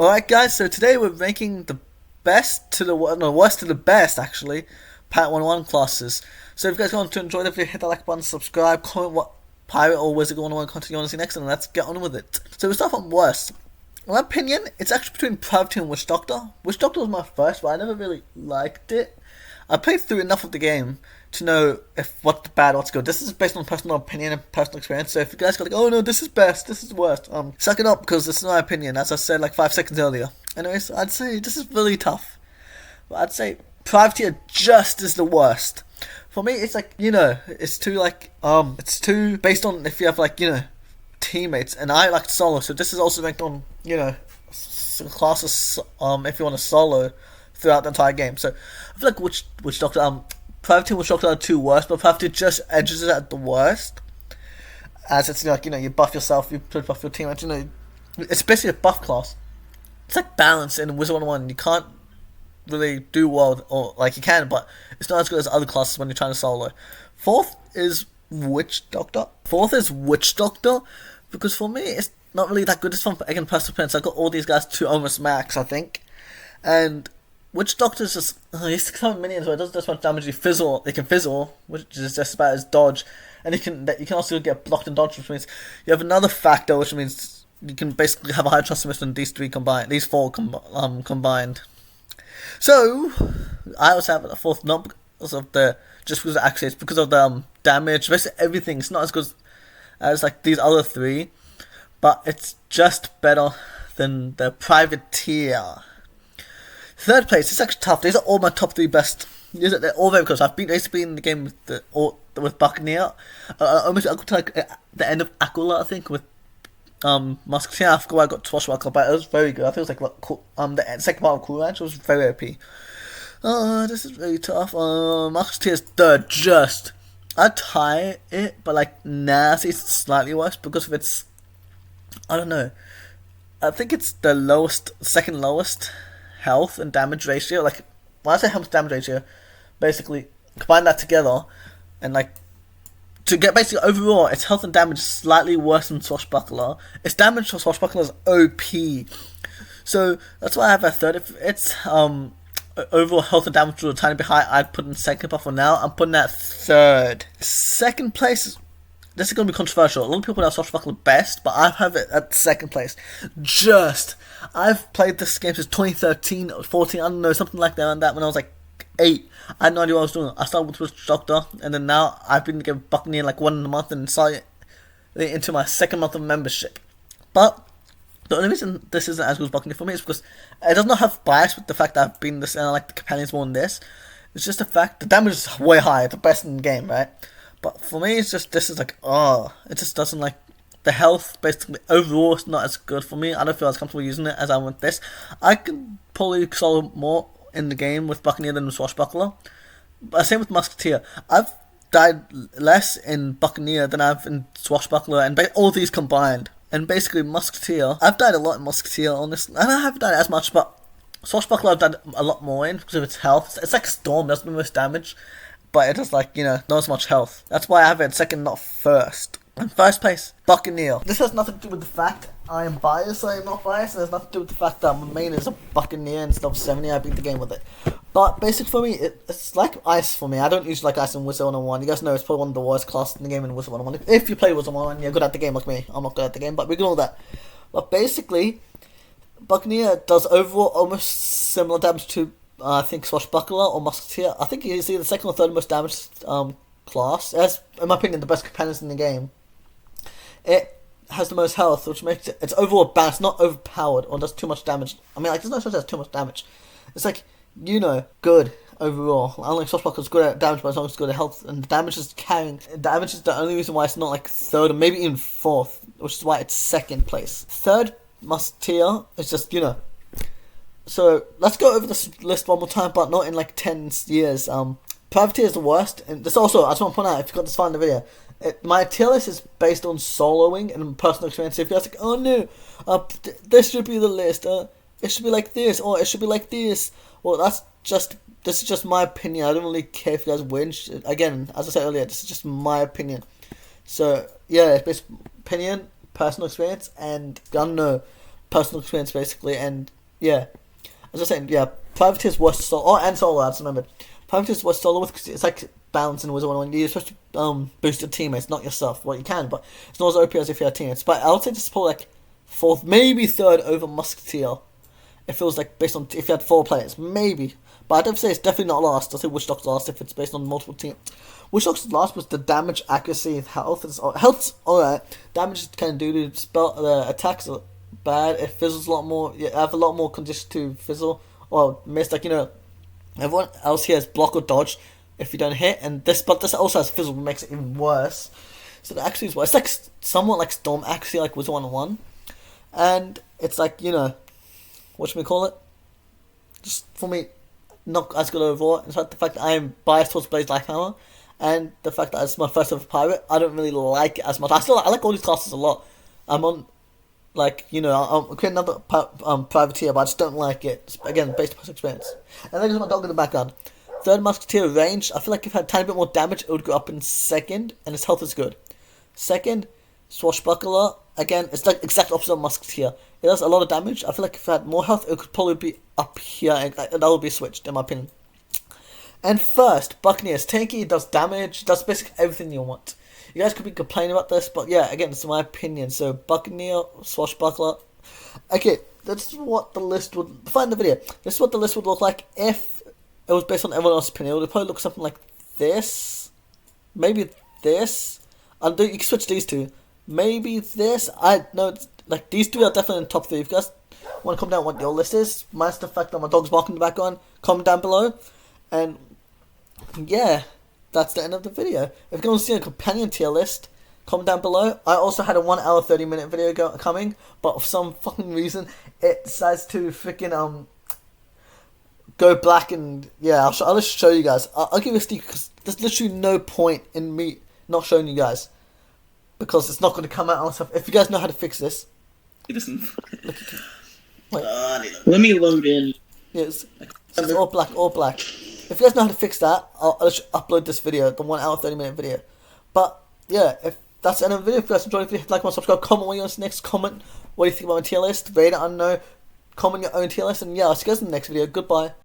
Alright guys, so today we're ranking the best to the worst to the best actually, Pirate 101 classes. So if you guys want to enjoy the video, hit the like button, subscribe, comment what Pirate or Wizard 101 content you want to see next, and let's get on with it. So we start from worst. In my opinion, it's actually between Private and Witch Doctor. Witch Doctor was my first, but I never really liked it. I played through enough of the game to know if what's bad, what's good. This is based on personal opinion and personal experience. So if you guys go like, oh no, this is best, this is worst, suck it up because this is my opinion, as I said like 5 seconds earlier. Anyways, I'd say this is really tough. But I'd say Privateer just is the worst. For me, it's like, it's too based on if you have like, teammates, and I like solo, so this is also ranked on, classes, if you want to solo throughout the entire game. So I feel like Witch Doctor, Privateer and Witch Doctor are the two worst, but Privateer just edges it at the worst. As it's like, you buff yourself, you buff your teammates, it's basically a buff class. It's like balance in Wizard 101. You can't really do well, or like you can, but it's not as good as other classes when you're trying to solo. Fourth is Witch Doctor. Because for me, it's not really that good. It's from, again, personal experience. I got all these guys to almost max, I think. And Witch Doctor is just, he's 600 minions, so it doesn't just much damage. It can fizzle, which is just about as dodge. And you can also get blocked and dodge, which means you have another factor, which means you can basically have a higher chance of missing than these four combined. So I also have a fourth, not because of because of accuracy, it's because of the damage, basically everything. It's not as good as like these other three, but it's just better than the Privateer. Third place, it's actually tough. These are all my top three best. They're all very close. I've basically been in the game with Buccaneer. Almost I got to like the end of Aquila, I think, with Musketeer. I forgot I got Swashbuckler, but it was very good. I think it was like the second part of Cool Ranch was very OP. This is really tough. Musketeer's third, just. I'd tie it, but like Nasty's slightly worse because of its, I don't know. I think it's the second lowest health and damage ratio. Like when I say health damage ratio, basically combine that together, and like to get basically overall, its health and damage is slightly worse than Swashbuckler. Its damage for Swashbuckler is OP, so that's why I have a third. If it's overall health and damage was a tiny bit high, I'd put in second, but for now I'm putting that third. Second place, this is going to be controversial. A lot of people have Swashbuckler best, but I have it at second place. I've played this game since 2013 or 14, I don't know, something like that, when I was like 8. I had no idea what I was doing. I started with Witch Doctor, and then now I've been getting Buccaneer like 1 month and started into my second month of membership. But the only reason this isn't as good as Buccaneer for me is because it does not have bias with the fact that I've been this and I like the companions more than this. It's just the fact the damage is way higher, the best in the game, right? But for me, it's just, this is like, it just doesn't like, the health, basically, overall, is not as good for me. I don't feel as comfortable using it as I want this. I can probably solo more in the game with Buccaneer than with Swashbuckler. But same with Musketeer. I've died less in Buccaneer than I've in Swashbuckler, and all these combined. And basically, Musketeer, I've died a lot in Musketeer, honestly. And I haven't died as much, but Swashbuckler I've died a lot more in because of its health. It's like Storm, does the most damage, but it has like, not as much health. That's why I have it second, not first. In first place, Buccaneer. This has nothing to do with the fact I am biased. I am not biased. It has nothing to do with the fact that my main is a Buccaneer instead of 70. I beat the game with it. But basically for me, it's like Ice for me. I don't usually like Ice in Wizard 101. You guys know it's probably one of the worst classes in the game in Wizard 101. If you play Wizard 101, you're good at the game like me. I'm not good at the game, but we ignore that. But basically, Buccaneer does overall almost similar damage to, I think, Swashbuckler or Musketeer. I think he's either the second or third most damaged class. As, in my opinion, the best companions in the game. It has the most health, which makes it's overall balanced, not overpowered or does too much damage. I mean, like, there's no such as too much damage. It's like, good overall. Unlike Swashbuckler's good at damage, but as long as it's good at health, and the damage is carrying. Damage is the only reason why it's not like third or maybe even fourth, which is why it's second place. Third, Musketeer is just, So let's go over this list one more time, but not in like 10 years. Privateer is the worst, and this also, I just want to point out, if you got this far in the video, my tier list is based on soloing and personal experience. If you're like, oh no, this should be the list, it should be like this, or it should be like this. Well, this is just my opinion. I don't really care if you guys win. Again, as I said earlier, this is just my opinion. So, yeah, it's based on opinion, personal experience, and I don't know. personal experience basically, and yeah, as I was saying, yeah, Privateer's worst solo, and solo lads, remember, Privateer's worst solo with, because it's like balance in Wizard 101. You're supposed to boost your teammates, not yourself. Well, you can, but it's not as OP as if you had teammates. But I would say this is probably like fourth, maybe third over Musketeer. It feels like based on if you had 4 players, maybe. But I don't say it's definitely not last. I say Witch Doctor's last if it's based on multiple teams. Witch Doctor's last was the damage, accuracy, health. Health's alright. Damage can do spell attacks are bad. It fizzles a lot more. You have a lot more condition to fizzle or miss. Like everyone else here has block or dodge if you don't hit, and this also has fizzle, which makes it even worse. So the accuracy is worse. It's like somewhat like Storm accuracy, like Wizard 101, and it's like what should we call it? Just for me, not as good overall. In fact, the fact that I am biased towards Blaze Lighthammer, and the fact that it's my first ever pirate, I don't really like it as much. I like all these classes a lot. I'm on, I'm creating another privateer, but I just don't like it. Again, based on experience. And then there's my dog in the background. Third Musketeer range. I feel like if it had a tiny bit more damage, it would go up in second, and its health is good. Second, Swashbuckler. Again, it's like exact opposite of Musketeer. It does a lot of damage. I feel like if it had more health, it could probably be up here, and that would be switched, in my opinion. And first, Buccaneers. Tanky does damage, does basically everything you want. You guys could be complaining about this, but yeah, again, it's my opinion. So, Buccaneer, Swashbuckler. Okay, that's what the list would... Find the video. This is what the list would look like if it was based on everyone else's opinion. It would probably look something like this. Maybe this. You can switch these two. Maybe this. I know, like, these two are definitely in the top 3. If you guys want to comment down what your list is, minus the fact that my dog's barking in the background, comment down below. And yeah, that's the end of the video. If you want to see a companion tier list, comment down below. I also had a 1 hour 30-minute video coming, but for some fucking reason it decides to freaking go black, and yeah, I'll just show you guys. I'll give you a sticker because there's literally no point in me not showing you guys, because it's not going to come out on stuff. If you guys know how to fix this, It doesn't. wait, Let me load in. yes, it's all black, all black. If you guys know how to fix that, I'll just upload this video, the 1 hour 30-minute video. But yeah, if that's the end of the video, if you guys enjoyed it, like, subscribe, comment what you want next, comment what you think about my tier list, rate it, I don't know, comment your own tier list, and yeah, I'll see you guys in the next video. Goodbye.